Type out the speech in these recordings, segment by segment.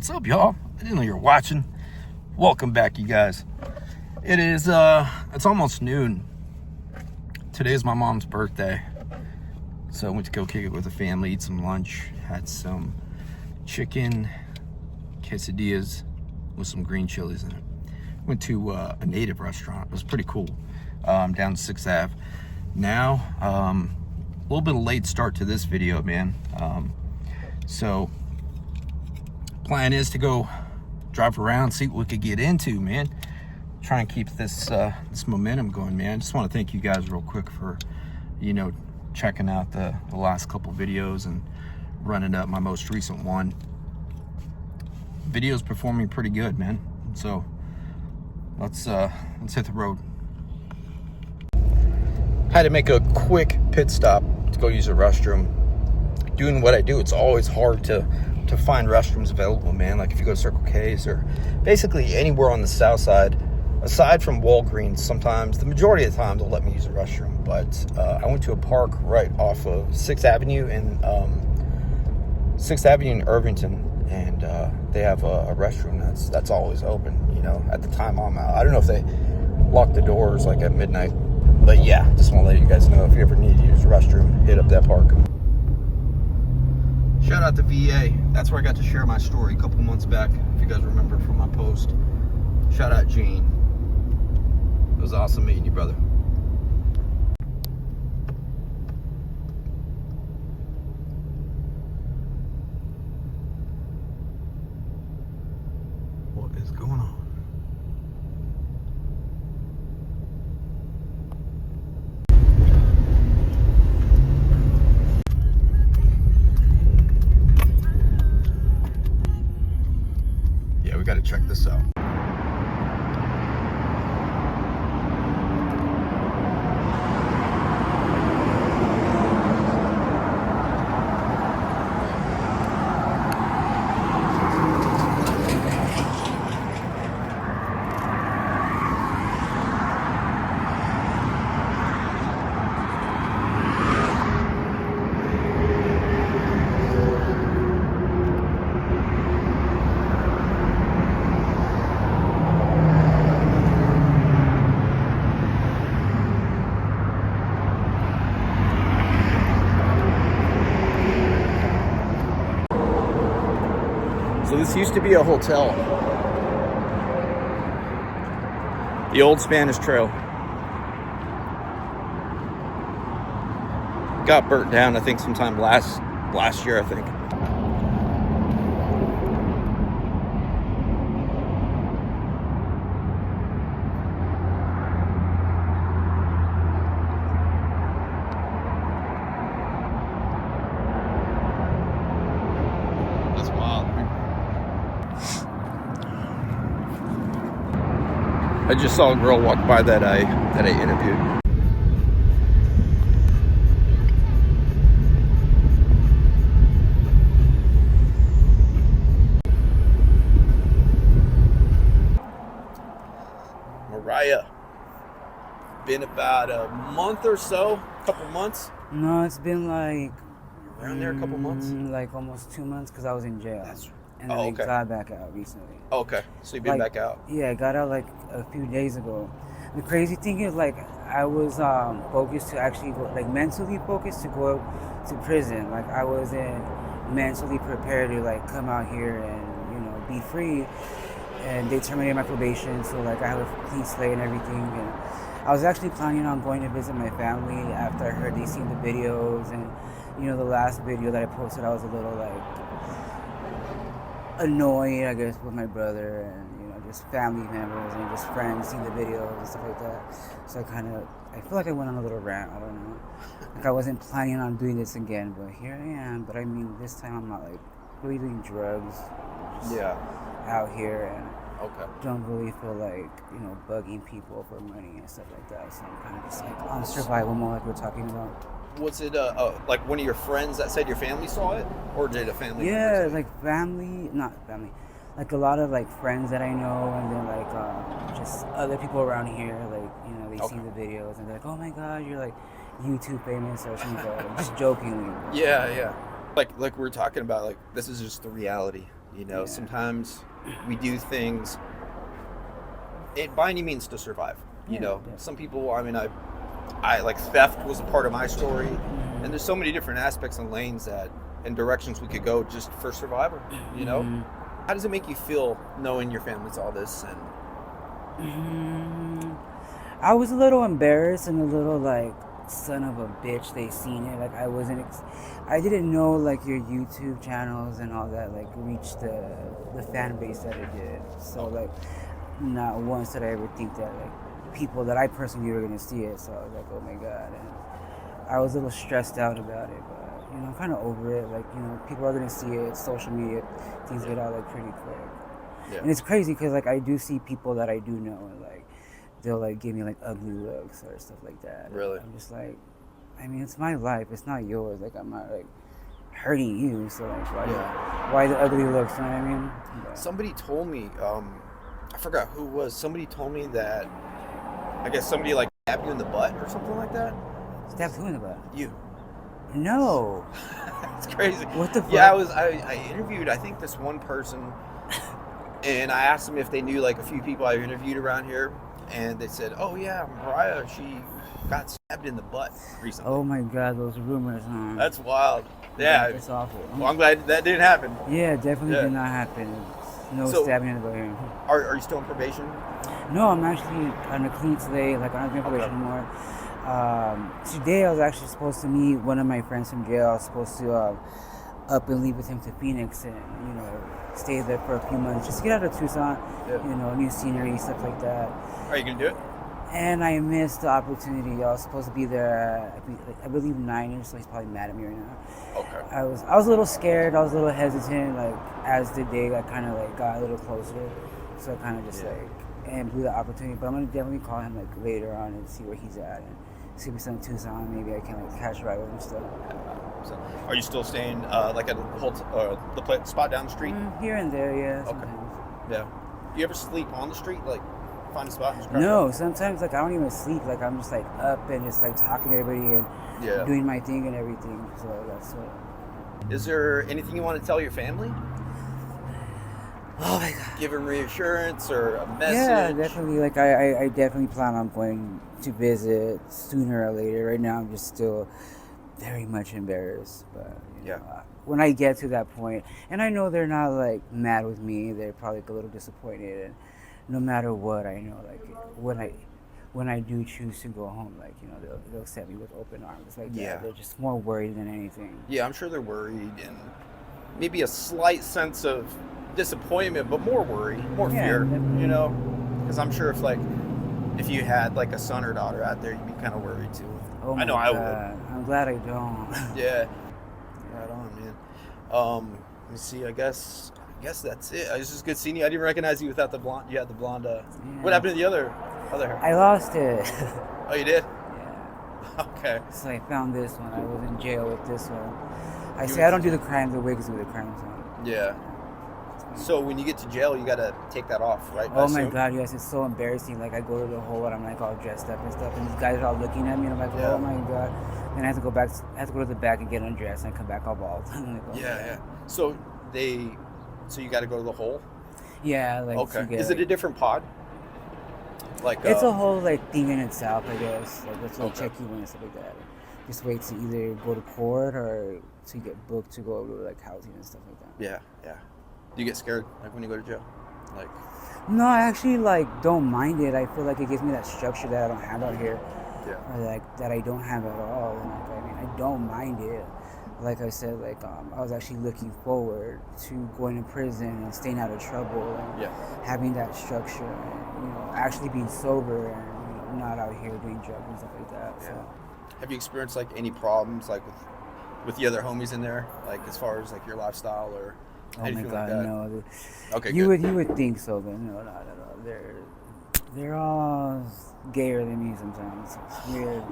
What's up, y'all? I didn't know you were watching. Welcome back, you guys. It is it's almost noon. Today's my mom's birthday, so I went to go kick it with the family, eat some lunch, had some chicken quesadillas with some green chilies in it. Went to a native restaurant. It was pretty cool, down 6th Ave. Now a little bit of late start to this video, man. So plan is to go drive around, see what we could get into, man. Try and keep this this momentum going, man. Just want to thank you guys real quick for, checking out the last couple videos and running up my most recent one. Video's performing pretty good, man. So let's hit the road. Had to make a quick pit stop to go use a restroom. Doing what I do, it's always hard to find restrooms available, man. Like if you go to Circle K's or basically anywhere on the south side, aside from Walgreens, sometimes, the majority of the time, they'll let me use a restroom. But I went to a park right off of 6th Avenue in 6th Avenue in Irvington, and they have a restroom that's always open, at the time I'm out. I don't know if they lock the doors like at midnight, but yeah, just want to let you guys know if you ever need to use a restroom, hit up that park. Shout out to VA. That's where I got to share my story a couple months back, if you guys remember from my post. Shout out Gene. It was awesome meeting you, brother. What is going on? Yeah, we got to check this out. So this used to be a hotel. The old Spanish Trail. Got burnt down, I think, sometime last year, I think. That's wild. I just saw a girl walk by that I interviewed. Mariah. Been about a month or so, couple months. No, it's been like Around there, a couple months. like almost 2 months because I was in jail. And then okay. I got back out recently. Okay, so you've been back out. Yeah, I got out like a few days ago. The crazy thing is, like, I was focused to actually go, like, mentally focused to go to prison. Like, I wasn't mentally prepared to, like, come out here and, be free. And they terminated my probation, so, like, I have a clean slate and everything. And I was actually planning on going to visit my family after I heard they seen the videos. And, the last video that I posted, I was a little, like, annoyed, I guess, with my brother and, just family members and just friends seeing the videos and stuff like that. So I feel like I went on a little rant, I don't know. Like I wasn't planning on doing this again, but here I am. But I mean, this time I'm not like really doing drugs. Yeah. Out here and don't really feel like, bugging people for money and stuff like that. So I'm kind of just like on survival mode like we're talking about. Was it like one of your friends that said your family saw it, or did a family? Yeah, like not family, like a lot of like friends that I know, and then like just other people around here, like they see the videos and they're like, oh my god, you're like YouTube famous or something, just jokingly. Yeah. Like we were talking about, like this is just the reality. You know, Yeah. sometimes we do things by any means to survive. You Yeah, know, definitely. some people, I mean, I like theft was a part of my story, and there's so many different aspects and lanes that and directions we could go just for survival. You know, Mhm. how does it make you feel knowing your family's all this? And Mhm. I was a little embarrassed and a little like, son of a bitch, they seen it. Like, I didn't know like your YouTube channels and all that like reached the fan base that it did. So like, not once did I ever think that like people that I personally were gonna see it. So I was like, oh my god, and I was a little stressed out about it, but I'm kind of over it. Like, people are gonna see it. Social media, things get out like pretty quick. yeah, And it's crazy because like I do see people that I do know, and like they'll like give me like ugly looks or stuff like that. And really, I'm just like, I mean, it's my life. It's not yours. Like, I'm not like hurting you. So like, yeah. why the ugly looks? You know what I mean? But, Somebody told me, I forgot who it was. Somebody told me that I guess somebody like stabbed you in the butt or something like that. stabbed who in the butt? You. No. It's crazy. What the fuck? Yeah, I interviewed I think this one person, and I asked them if they knew like a few people I interviewed around here, and they said, "Oh yeah, Mariah, she got stabbed in the butt recently." Oh my god, those rumors, huh? That's wild. Yeah. It's awful. Well, I'm glad that didn't happen. Yeah, definitely Yeah. did not happen. No So- stabbing in the butt here. Are you still on probation? No, I'm actually on a clean slate. Like, I'm not doing probation Okay. anymore. Today I was actually supposed to meet one of my friends from jail. I was supposed to up and leave with him to Phoenix and stay there for a few months just to get out of Tucson. Yeah. New scenery, stuff like that. Are you gonna do it? And I missed the opportunity. I was supposed to be there, I believe 9ish, so he's probably mad at me right now. Okay. I was a little scared. I was a little hesitant. Like, as the day, I kind of like got a little closer, so I kind of just and blew the opportunity. But I'm gonna definitely call him like later on and see where he's at and see if he's in Tucson. Maybe I can like catch a ride with him still. So, are you still staying like at the spot down the street? Here and there, yeah. Okay. Sometimes. Yeah. Do you ever sleep on the street? Like find a spot and just crash No, out? sometimes like I don't even sleep. Like, I'm just like up and just like talking to everybody and Yeah. doing my thing and everything. So that's what. Is there anything you want to tell your family? Oh my god. Give them reassurance or a message? Yeah, definitely. Like, I definitely plan on going to visit sooner or later. Right now, I'm just still very much embarrassed. But when I get to that point, and I know they're not like mad with me, they're probably like, a little disappointed. And no matter what, I know like when I do choose to go home, like they'll accept me with open arms. Like, Yeah. they're just more worried than anything. Yeah, I'm sure they're worried and maybe a slight sense of disappointment, but more worry, more Yeah, fear, definitely. because I'm sure if you had like a son or daughter out there, you'd be kind of worried too. Oh my I know I god. I'm glad I don't. Yeah, right on, man. Let me see. I guess that's it. It's just good seeing you. I didn't recognize you without the blonde. You had the blonde. What happened to the other hair? I lost it. Oh, you did? Yeah. Okay. So I found this one. I was in jail with this one. I You say were- I don't do the crimes, the wigs do the crimes. Yeah. So when you get to jail, you gotta take that off, right? I Oh my assume? god, yes, it's so embarrassing. Like, I go to the hole and I'm like all dressed up and stuff, and these guys are all looking at me, and I'm like, Yeah. oh my god. Then I have to go back. I have to go to the back and get undressed and come back all bald. I'm like, oh my Yeah. God. So you got to go to the hole. Yeah, like. Okay. To get, Is it a different pod? Like It's a whole like thing in itself, I guess. Like, let's Okay. check you in and stuff like that. Just wait to either go to court or to get booked to go to like housing and stuff like that. Yeah. Do you get scared like when you go to jail? Like No, I actually like don't mind it. I feel like it gives me that structure that I don't have out here, yeah. or like that I don't have at all. And like, I mean, I don't mind it. Like I said, like I was actually looking forward to going to prison and staying out of trouble and Yeah. having that structure, and actually being sober and not out here doing drugs and stuff like that. So. Yeah. Have you experienced like any problems like with the other homies in there, like as far as like your lifestyle or Oh my anything god, like that? no. Okay, You good. would think so, but no, not at all. They're all gayer than me sometimes. It's weird.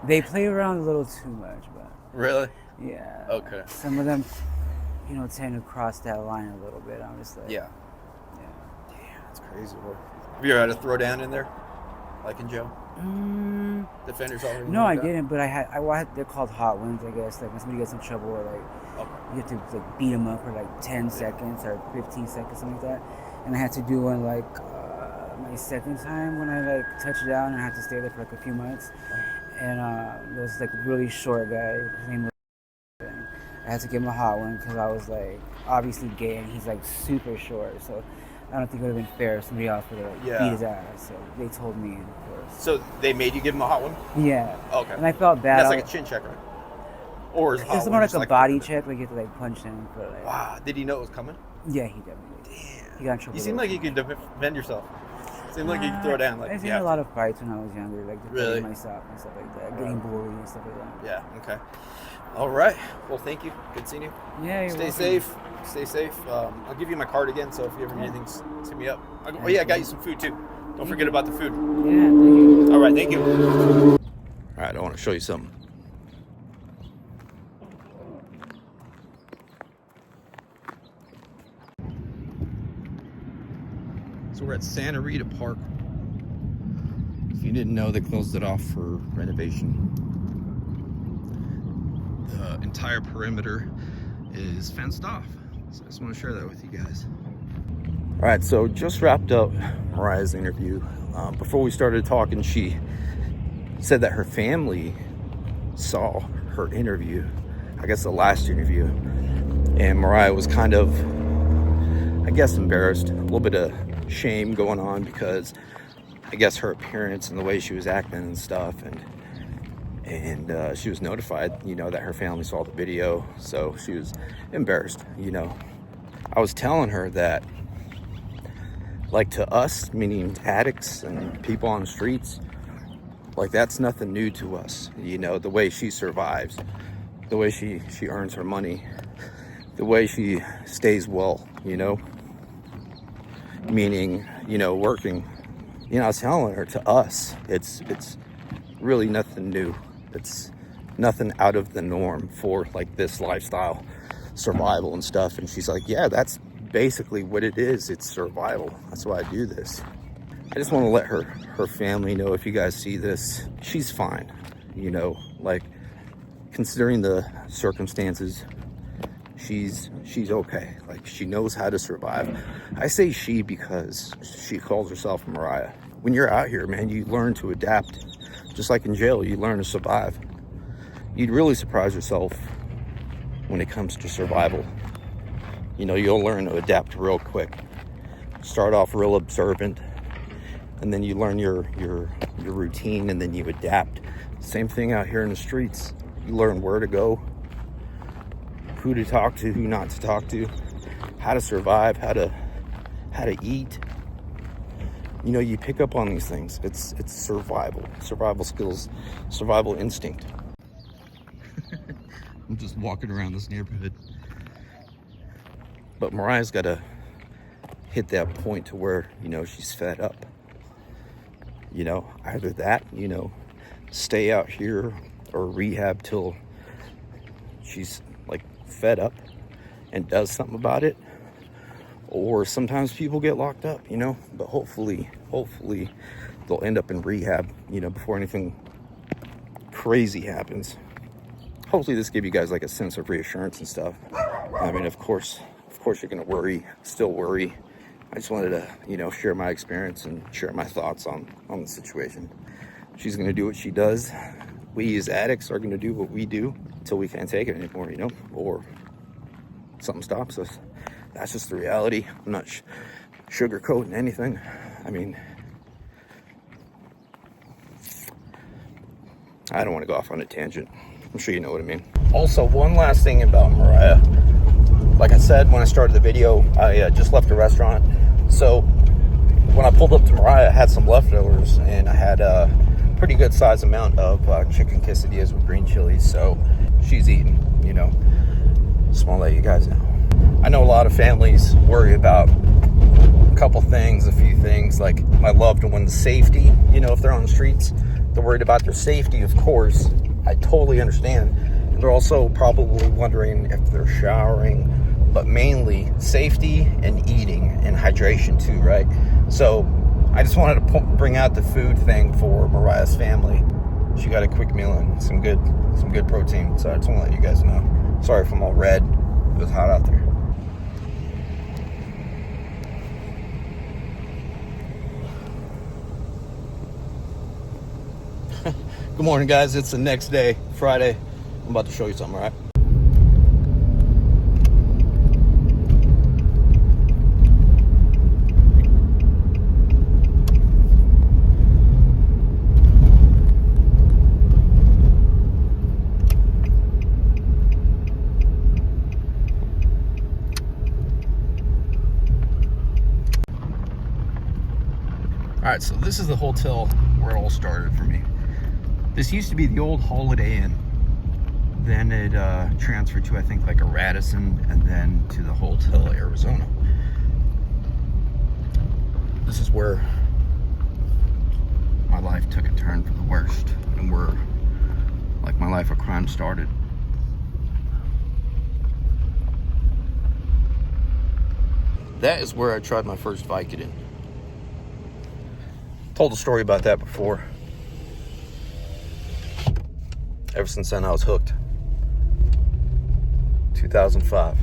They play around a little too much, but Really? yeah. Okay. Some of them, tend to cross that line a little bit. I'm just like, Yeah. yeah. Damn, that's crazy. Bro. Have you ever had a throwdown in there, like in jail? The fenders already? No, I didn't. But I had they're called hot ones, I guess. Like when somebody gets in trouble, or like you have to like beat them up for like 10 seconds or 15 seconds, something like that. And I had to do one like my second time when I like touched down, and I had to stay there for like a few months. And there was like a really short guy. His name was. I had to give him a hot one because I was like obviously gay, and he's like super short. So I don't think it would have been fair if somebody else would have beat his ass. So they told me, of course. So they made you give him a hot one? Yeah. Okay. And I felt bad. That's like a chin check, right? Or is it it's more like a body check, like you have to like punch him. For, like, wow. Did he know it was coming? Yeah, he definitely did. Damn. He got in trouble. You seem like you could defend yourself. Seemed like you could throw down. Like, I've seen a lot of fights when I was younger, like defending really? myself and stuff like that, getting bullied and stuff like that. Yeah. Okay. All right. Well, thank you. Good seeing you. Yeah. You're Stay welcome. safe. Stay safe. I'll give you my card again, so if you ever need anything, hit me up. Oh yeah, I got you some food too. Don't forget about the food. Yeah. Thank you. All right. Thank you. All right. I want to show you something. So we're at Santa Rita Park. If you didn't know, they closed it off for renovation. The entire perimeter is fenced off. So I just want to share that with you guys. All right, so just wrapped up Mariah's interview. Before we started talking, she said that her family saw her interview, I guess the last interview, and Mariah was kind of, I guess, embarrassed, a little bit of shame going on because I guess her appearance and the way she was acting and stuff, and she was notified, you know, that her family saw the video, so she was embarrassed, you know. I was telling her that, like, to us, meaning addicts and people on the streets, like, that's nothing new to us, you know, the way she survives, the way she earns her money, the way she stays well, you know, meaning, you know, working. You know, I was telling her, to us, it's really nothing new. It's nothing out of the norm for like this lifestyle, survival and stuff. And she's like, yeah, that's basically what it is. It's survival. That's why I do this. I just want to let her family know, if you guys see this, she's fine. You know, like, considering the circumstances, she's okay. Like, she knows how to survive. I say she because she calls herself Mariah. When you're out here, man, you learn to adapt. Just like in jail, you learn to survive. You'd really surprise yourself when it comes to survival. You know, you'll learn to adapt real quick. Start off real observant, and then you learn your routine, and then you adapt. Same thing out here in the streets. You learn where to go, who to talk to, who not to talk to, how to survive, how to eat. You know, you pick up on these things. It's survival skills, survival instinct. I'm just walking around this neighborhood. But Mariah's got to hit that point to where, you know, she's fed up. You know, either that, you know, stay out here or rehab till she's like fed up and does something about it. Or sometimes people get locked up, you know, but hopefully they'll end up in rehab, you know, before anything crazy happens. Hopefully this gave you guys like a sense of reassurance and stuff. I mean, of course you're gonna worry, still worry. I just wanted to, you know, share my experience and share my thoughts on the situation. She's gonna do what she does. We as addicts are gonna do what we do until we can't take it anymore, you know, or something stops us. That's just the reality. I'm not sugarcoating anything. I mean, I don't want to go off on a tangent. I'm sure you know what I mean. Also, one last thing about Mariah. Like I said when I started the video, I just left a restaurant. So when I pulled up to Mariah, I had some leftovers, and I had a pretty good size amount of chicken quesadillas with green chilies. So she's eating, you know. Just want to let you guys know. I know a lot of families worry about a couple things, a few things, like my loved one's safety. You know, if they're on the streets, they're worried about their safety, of course. I totally understand. And they're also probably wondering if they're showering, but mainly safety and eating and hydration too, right? So I just wanted to bring out the food thing for Mariah's family. She got a quick meal and some good protein. So I just want to let you guys know. Sorry if I'm all red. It was hot out there. Good morning, guys. It's the next day, Friday. I'm about to show you something, all right? All right, so this is the hotel where it all started for me. This used to be the old Holiday Inn. Then it transferred to, I think, like a Radisson, and then to the Hotel Arizona. This is where my life took a turn for the worst, and where, like, my life of crime started. That is where I tried my first Vicodin. Told a story about that before. Ever since then, I was hooked. 2005.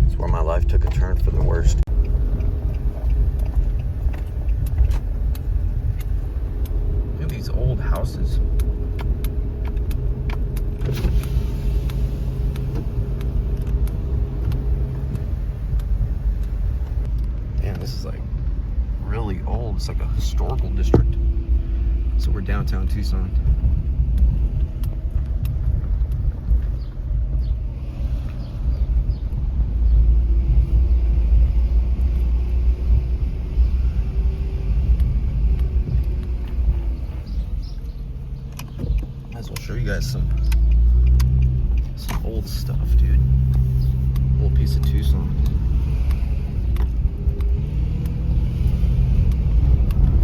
That's where my life took a turn for the worst. Look at these old houses. Damn, this is like really old. It's like a historical district. So we're downtown Tucson. Might as well show you guys some old stuff, dude. Old piece of Tucson.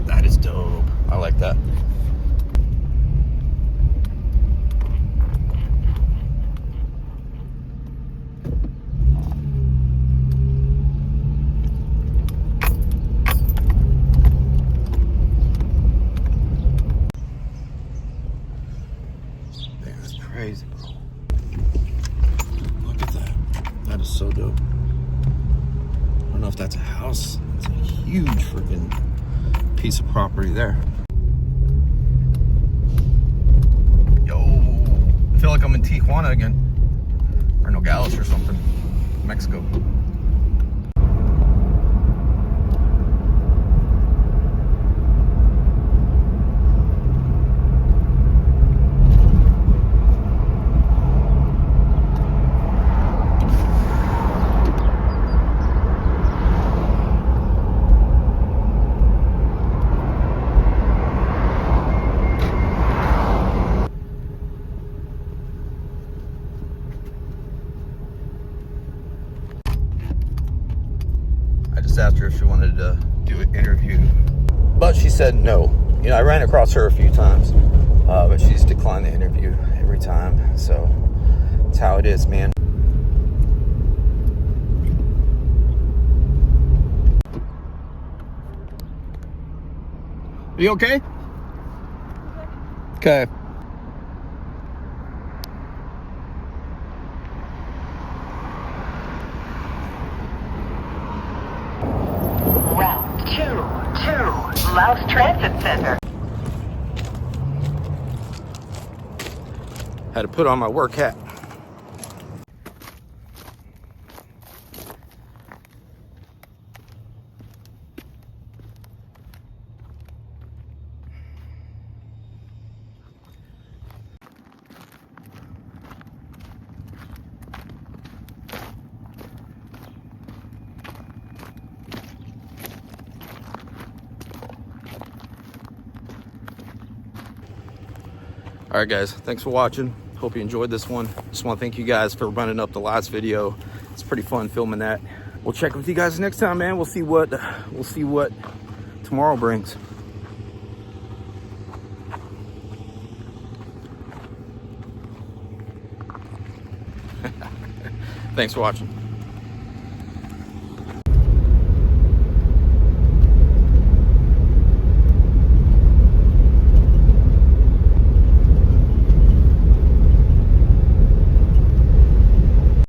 That is dope. I like that. Man, that's crazy, bro. Look at that. That is so dope. I don't know if that's a house. It's a huge freaking piece of property there. Yo, I feel like I'm in Tijuana again, or Nogales or something, Mexico. I just asked her if she wanted to do an interview, but she said no. You know, I ran across her a few times, but she's declined the interview every time. So that's how it is, man. Are you okay? Okay. Route 22, Laos Transit Center. Had to put on my work hat. All right, guys, thanks for watching. Hope you enjoyed this one. Just want to thank you guys for running up the last video. It's pretty fun filming that. We'll check with you guys next time, man. We'll see what tomorrow brings. Thanks for watching.